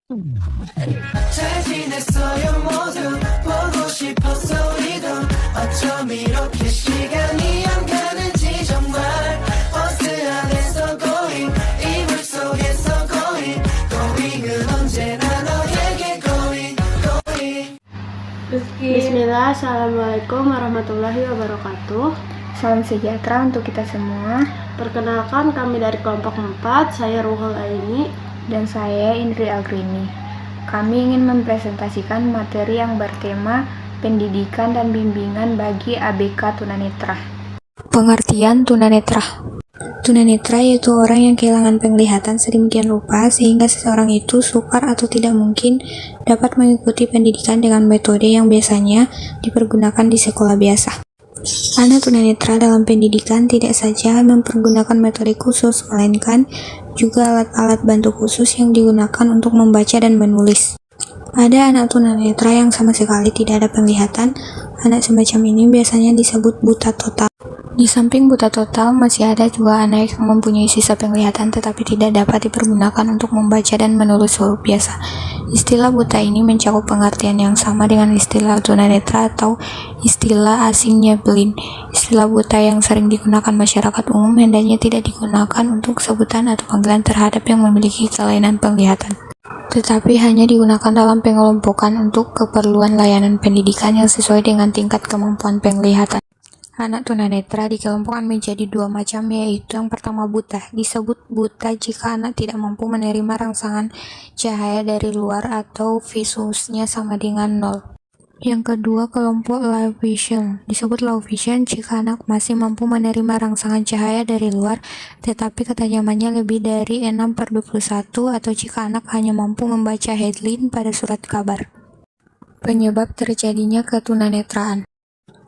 잘 지냈어요 모두 보고 싶었어 우리도 어쩜 이렇게 시간이 안 가는지 정말 버스 안에서 going 이불 속에서 going은 언제나 너에게 going Bismillah, Assalamualaikum warahmatullahi wabarakatuh. Salam sejahtera untuk kita semua. Perkenalkan, kami dari kelompok 4, saya Ruhul Aini. Dan saya Indri Agrini. Kami ingin mempresentasikan materi yang bertema pendidikan dan bimbingan bagi ABK tunanetra. Pengertian tunanetra. Tunanetra yaitu orang yang kehilangan penglihatan sedemikian rupa sehingga seseorang itu sukar atau tidak mungkin dapat mengikuti pendidikan dengan metode yang biasanya dipergunakan di sekolah biasa. Anak tunanetra dalam pendidikan tidak saja mempergunakan metode khusus, melainkan juga alat-alat bantu khusus yang digunakan untuk membaca dan menulis. Ada anak tunanetra yang sama sekali tidak ada penglihatan. Anak semacam ini biasanya disebut buta total. Di samping buta total, masih ada juga anak yang mempunyai sisa penglihatan tetapi tidak dapat dipergunakan untuk membaca dan menulis huruf biasa. Istilah buta ini mencakup pengertian yang sama dengan istilah tunanetra atau istilah asingnya blind. Istilah buta yang sering digunakan masyarakat umum hendaknya tidak digunakan untuk sebutan atau panggilan terhadap yang memiliki kelainan penglihatan, tetapi hanya digunakan dalam pengelompokan untuk keperluan layanan pendidikan yang sesuai dengan tingkat kemampuan penglihatan. Anak tunanetra dikelompokkan menjadi dua macam, yaitu yang pertama buta. Disebut buta jika anak tidak mampu menerima rangsangan cahaya dari luar atau visusnya sama dengan 0. Yang kedua, kelompok low vision. Disebut low vision jika anak masih mampu menerima rangsangan cahaya dari luar, tetapi ketajamannya lebih dari 6/21, atau jika anak hanya mampu membaca headline pada surat kabar. Penyebab terjadinya ketunanetraan.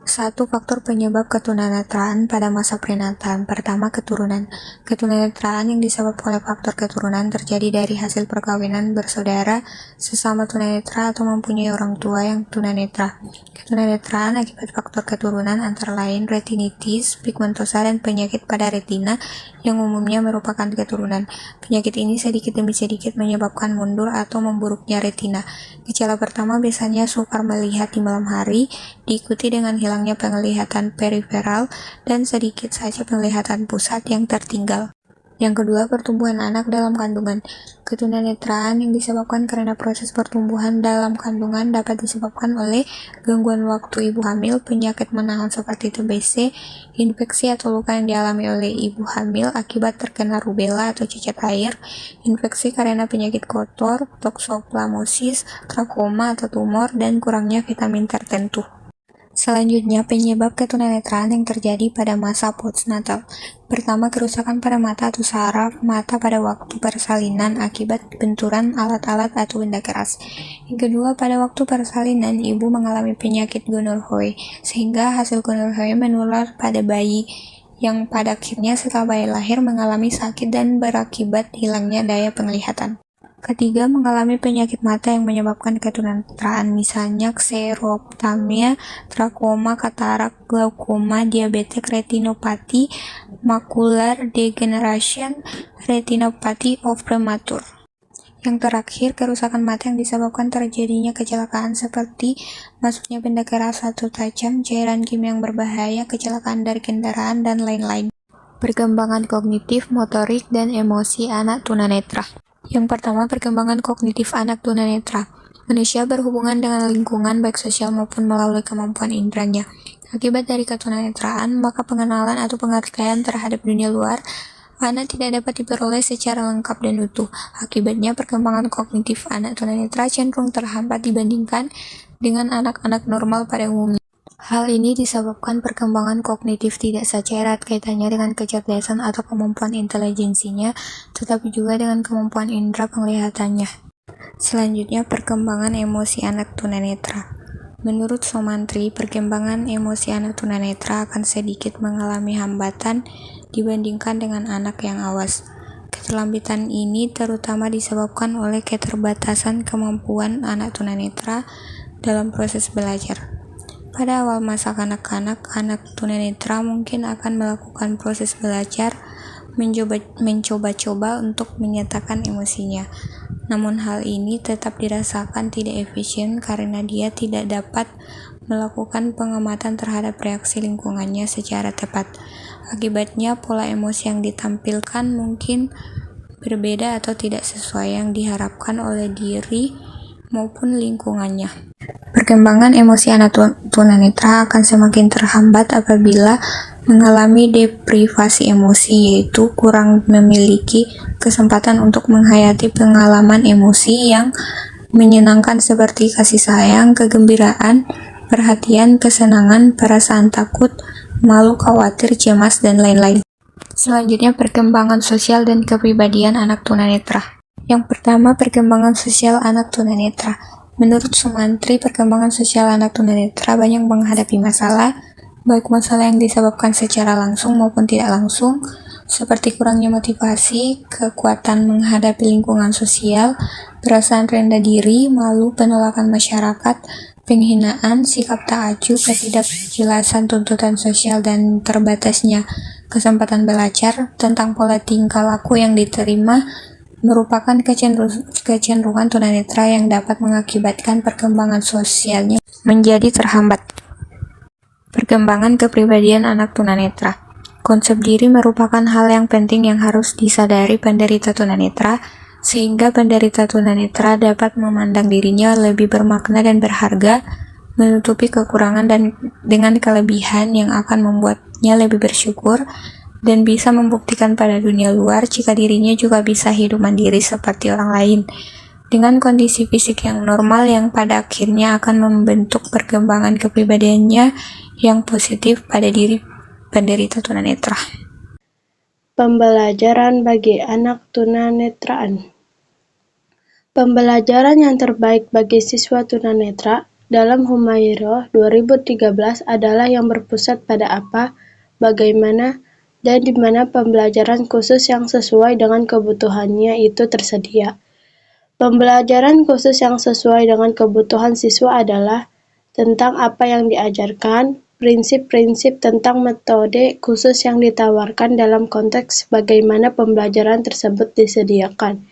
1. Faktor penyebab ketunanetraan pada masa prenatal. Pertama, keturunan. Ketunanetraan yang disebabkan oleh faktor keturunan terjadi dari hasil perkawinan bersaudara sesama tunanetra atau mempunyai orang tua yang tunanetra. Ketunanetraan akibat faktor keturunan antara lain retinitis, pigmentosa, dan penyakit pada retina yang umumnya merupakan keturunan. Penyakit ini sedikit demi sedikit menyebabkan mundur atau memburuknya retina. Gejala pertama biasanya sukar melihat di malam hari, diikuti dengan hilangnya penglihatan periferal dan sedikit saja penglihatan pusat yang tertinggal. Yang kedua, pertumbuhan anak dalam kandungan. Ketunanetraan yang disebabkan karena proses pertumbuhan dalam kandungan dapat disebabkan oleh gangguan waktu ibu hamil, penyakit menahan seperti TBC, infeksi atau luka yang dialami oleh ibu hamil akibat terkena rubella atau cacat air, infeksi karena penyakit kotor, toksoplasmosis, trakoma atau tumor, dan kurangnya vitamin tertentu. Selanjutnya, penyebab ketunanetraan yang terjadi pada masa postnatal. Pertama, kerusakan pada mata atau saraf mata pada waktu persalinan akibat benturan alat-alat atau benda keras. Yang kedua, pada waktu persalinan, ibu mengalami penyakit gonorrhoe, sehingga hasil gonorrhoe menular pada bayi, yang pada akhirnya setelah bayi lahir mengalami sakit dan berakibat hilangnya daya penglihatan. Ketiga, mengalami penyakit mata yang menyebabkan ketunanetraan, misalnya xerophthalmia, trakoma, katarak, glaukoma, diabetes, retinopati, macular degeneration, retinopati of premature. Yang terakhir, kerusakan mata yang disebabkan terjadinya kecelakaan seperti masuknya benda keras atau tajam, cairan kimia yang berbahaya, kecelakaan dari kendaraan, dan lain-lain. Perkembangan kognitif, motorik, dan emosi anak tunanetra. Yang pertama, perkembangan kognitif anak tunanetra. Manusia berhubungan dengan lingkungan baik sosial maupun melalui kemampuan inderanya. Akibat dari ketunanetraan, maka pengenalan atau pengertian terhadap dunia luar anak tidak dapat diperoleh secara lengkap dan utuh. Akibatnya, perkembangan kognitif anak tunanetra cenderung terhambat dibandingkan dengan anak-anak normal pada umumnya. Hal ini disebabkan perkembangan kognitif tidak saja erat kaitannya dengan kecerdasan atau kemampuan intelijensinya, tetapi juga dengan kemampuan indera penglihatannya. Selanjutnya, perkembangan emosi anak tunanetra. Menurut Somantri, perkembangan emosi anak tunanetra akan sedikit mengalami hambatan dibandingkan dengan anak yang awas. Keterlambatan ini terutama disebabkan oleh keterbatasan kemampuan anak tunanetra dalam proses belajar. Pada awal masa kanak-kanak, anak tunanetra mungkin akan melakukan proses belajar mencoba-coba untuk menyatakan emosinya. Namun hal ini tetap dirasakan tidak efisien karena dia tidak dapat melakukan pengamatan terhadap reaksi lingkungannya secara tepat. Akibatnya, pola emosi yang ditampilkan mungkin berbeda atau tidak sesuai yang diharapkan oleh diri maupun lingkungannya. Perkembangan emosi anak tunanetra akan semakin terhambat apabila mengalami deprivasi emosi, yaitu kurang memiliki kesempatan untuk menghayati pengalaman emosi yang menyenangkan seperti kasih sayang, kegembiraan, perhatian, kesenangan, perasaan takut, malu, khawatir, cemas, dan lain-lain. Selanjutnya, perkembangan sosial dan kepribadian anak tunanetra. Yang pertama, perkembangan sosial anak tunanetra. Menurut Sumantri, perkembangan sosial anak tunanetra banyak menghadapi masalah, baik masalah yang disebabkan secara langsung maupun tidak langsung, seperti kurangnya motivasi, kekuatan menghadapi lingkungan sosial, perasaan rendah diri, malu, penolakan masyarakat, penghinaan, sikap tak acuh, ketidakjelasan tuntutan sosial, dan terbatasnya kesempatan belajar. Tentang pola tingkah laku yang diterima merupakan kecenderungan tunanetra yang dapat mengakibatkan perkembangan sosialnya menjadi terhambat. Perkembangan kepribadian anak tunanetra. Konsep diri merupakan hal yang penting yang harus disadari penderita tunanetra, sehingga penderita tunanetra dapat memandang dirinya lebih bermakna dan berharga, menutupi kekurangan dan dengan kelebihan yang akan membuatnya lebih bersyukur, dan bisa membuktikan pada dunia luar jika dirinya juga bisa hidup mandiri seperti orang lain, dengan kondisi fisik yang normal yang pada akhirnya akan membentuk perkembangan kepribadiannya yang positif pada diri penderita tunanetra. Pembelajaran bagi anak tunanetraan. Pembelajaran yang terbaik bagi siswa tunanetra dalam Humaira 2013 adalah yang berpusat pada apa, bagaimana, dan di mana pembelajaran khusus yang sesuai dengan kebutuhannya itu tersedia. Pembelajaran khusus yang sesuai dengan kebutuhan siswa adalah tentang apa yang diajarkan, prinsip-prinsip tentang metode khusus yang ditawarkan dalam konteks bagaimana pembelajaran tersebut disediakan.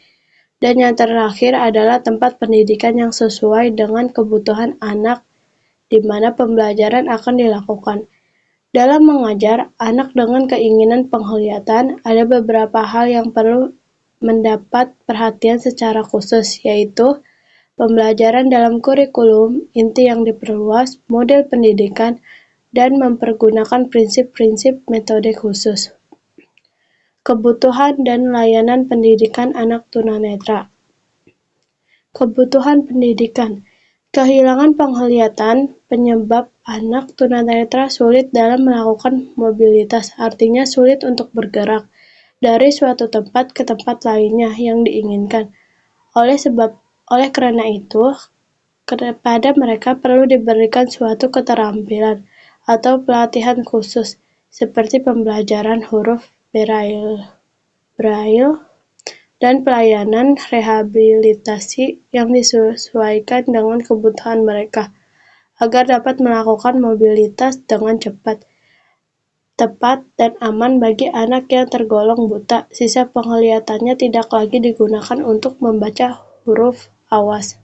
Dan yang terakhir adalah tempat pendidikan yang sesuai dengan kebutuhan anak di mana pembelajaran akan dilakukan. Dalam mengajar anak dengan keinginan penglihatan, ada beberapa hal yang perlu mendapat perhatian secara khusus, yaitu pembelajaran dalam kurikulum, inti yang diperluas, model pendidikan, dan mempergunakan prinsip-prinsip metode khusus. Kebutuhan dan layanan pendidikan anak tunanetra. Kebutuhan pendidikan. Kehilangan penglihatan penyebab anak tunanetra sulit dalam melakukan mobilitas, artinya sulit untuk bergerak dari suatu tempat ke tempat lainnya yang diinginkan. Oleh karena itu, kepada mereka perlu diberikan suatu keterampilan atau pelatihan khusus, seperti pembelajaran huruf Braille, dan pelayanan rehabilitasi yang disesuaikan dengan kebutuhan mereka, agar dapat melakukan mobilitas dengan cepat, tepat, dan aman bagi anak yang tergolong buta. Sisa penglihatannya tidak lagi digunakan untuk membaca huruf awas.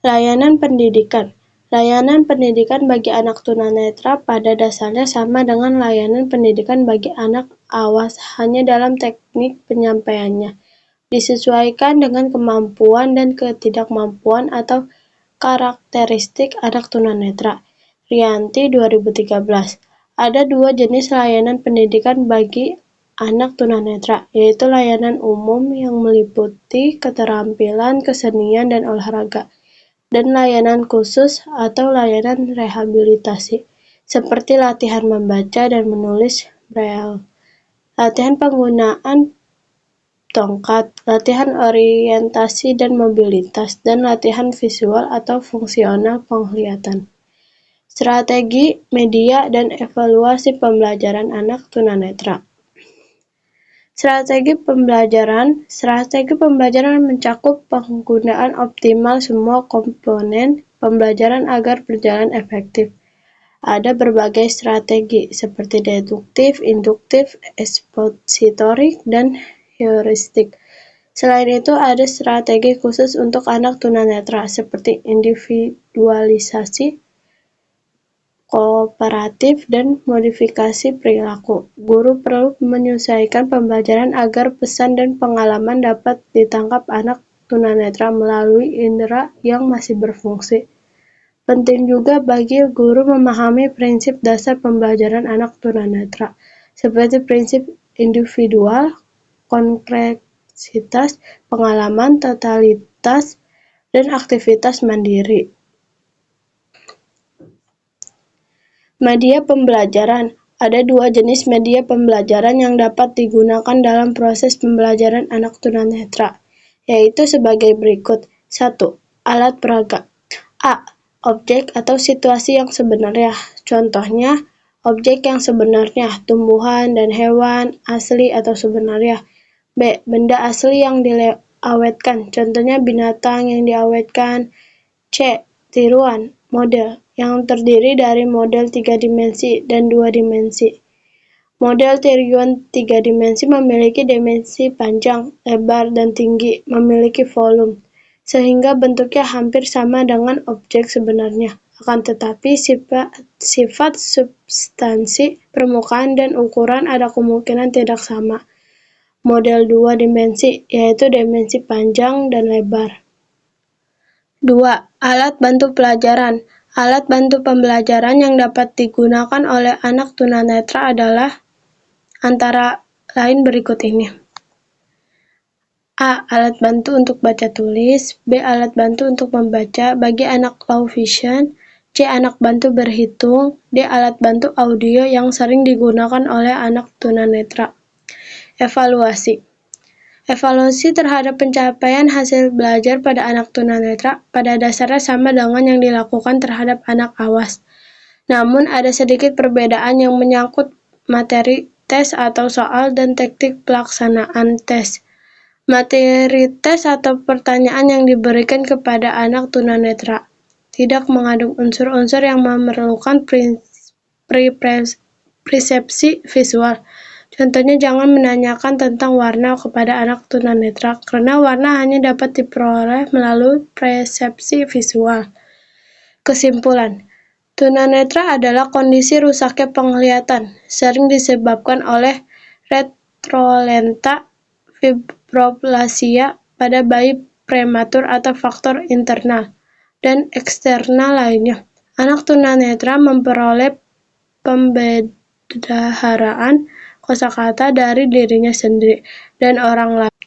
Layanan pendidikan. Layanan pendidikan bagi anak tunanetra pada dasarnya sama dengan layanan pendidikan bagi anak awas, hanya dalam teknik penyampaiannya disesuaikan dengan kemampuan dan ketidakmampuan atau karakteristik anak tunanetra. Rianti 2013. Ada dua jenis layanan pendidikan bagi anak tunanetra, yaitu layanan umum yang meliputi keterampilan, kesenian, dan olahraga, dan layanan khusus atau layanan rehabilitasi, seperti latihan membaca dan menulis Braille, latihan penggunaan tongkat, latihan orientasi dan mobilitas, dan latihan visual atau fungsional penglihatan. Strategi, media, dan evaluasi pembelajaran anak tunanetra. Strategi pembelajaran mencakup penggunaan optimal semua komponen pembelajaran agar berjalan efektif. Ada berbagai strategi, seperti deduktif, induktif, ekspositorik, dan heuristik. Selain itu, ada strategi khusus untuk anak tunanetra seperti individualisasi, kooperatif, dan modifikasi perilaku. Guru perlu menyesuaikan pembelajaran agar pesan dan pengalaman dapat ditangkap anak tunanetra melalui indera yang masih berfungsi. Penting juga bagi guru memahami prinsip dasar pembelajaran anak tunanetra, seperti prinsip individual, kompleksitas, pengalaman, totalitas, dan aktivitas mandiri. Media pembelajaran. Ada dua jenis media pembelajaran yang dapat digunakan dalam proses pembelajaran anak tunanetra, yaitu sebagai berikut. 1. Alat peraga. A. Objek atau situasi yang sebenarnya. Contohnya, objek yang sebenarnya, tumbuhan dan hewan, asli atau sebenarnya. B. Benda asli yang diawetkan. Contohnya binatang yang diawetkan. C. Tiruan, model, yang terdiri dari model 3 dimensi dan 2 dimensi. Model tiruan 3 dimensi memiliki dimensi panjang, lebar, dan tinggi, memiliki volume, sehingga bentuknya hampir sama dengan objek sebenarnya. Akan tetapi, sifat substansi, permukaan, dan ukuran ada kemungkinan tidak sama. Model 2 dimensi, yaitu dimensi panjang dan lebar. 2. Alat bantu pelajaran. Alat bantu pembelajaran yang dapat digunakan oleh anak tunanetra adalah antara lain berikut ini. A. Alat bantu untuk baca tulis. B. Alat bantu untuk membaca bagi anak low vision. C. Alat bantu berhitung. D. Alat bantu audio yang sering digunakan oleh anak tunanetra. Evaluasi. Evaluasi terhadap pencapaian hasil belajar pada anak tunanetra pada dasarnya sama dengan yang dilakukan terhadap anak awas. Namun ada sedikit perbedaan yang menyangkut materi tes atau soal dan teknik pelaksanaan tes. Materi tes atau pertanyaan yang diberikan kepada anak tunanetra tidak mengandung unsur-unsur yang memerlukan persepsi visual. Contohnya, jangan menanyakan tentang warna kepada anak tunanetra, karena warna hanya dapat diperoleh melalui persepsi visual. Kesimpulan, tunanetra adalah kondisi rusaknya penglihatan, sering disebabkan oleh retrolenta fibroplasia pada bayi prematur atau faktor internal dan eksternal lainnya. Anak tunanetra memperoleh pembendaharaan kosakata dari dirinya sendiri dan orang lain.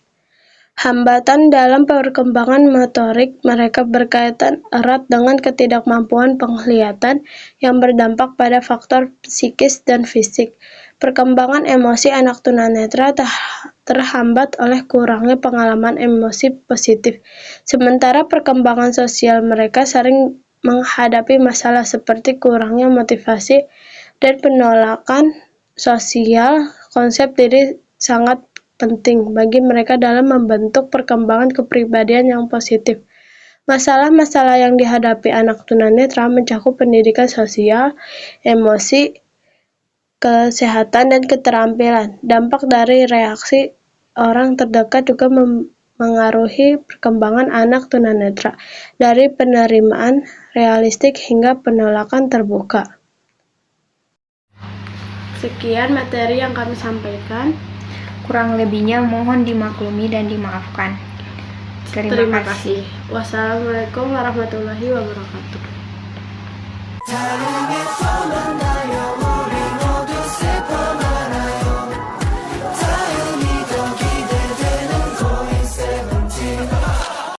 Hambatan dalam perkembangan motorik mereka berkaitan erat dengan ketidakmampuan penglihatan yang berdampak pada faktor psikis dan fisik. Perkembangan emosi anak tunanetra terhambat oleh kurangnya pengalaman emosi positif, sementara perkembangan sosial mereka sering menghadapi masalah seperti kurangnya motivasi dan penolakan sosial. Konsep diri sangat penting bagi mereka dalam membentuk perkembangan kepribadian yang positif. Masalah-masalah yang dihadapi anak tunanetra mencakup pendidikan sosial, emosi, kesehatan, dan keterampilan. Dampak dari reaksi orang terdekat juga mengaruhi perkembangan anak tunanetra, dari penerimaan realistik hingga penolakan terbuka. Sekian materi yang kami sampaikan. Kurang lebihnya mohon dimaklumi dan dimaafkan. Terima kasih. Wassalamualaikum warahmatullahi wabarakatuh.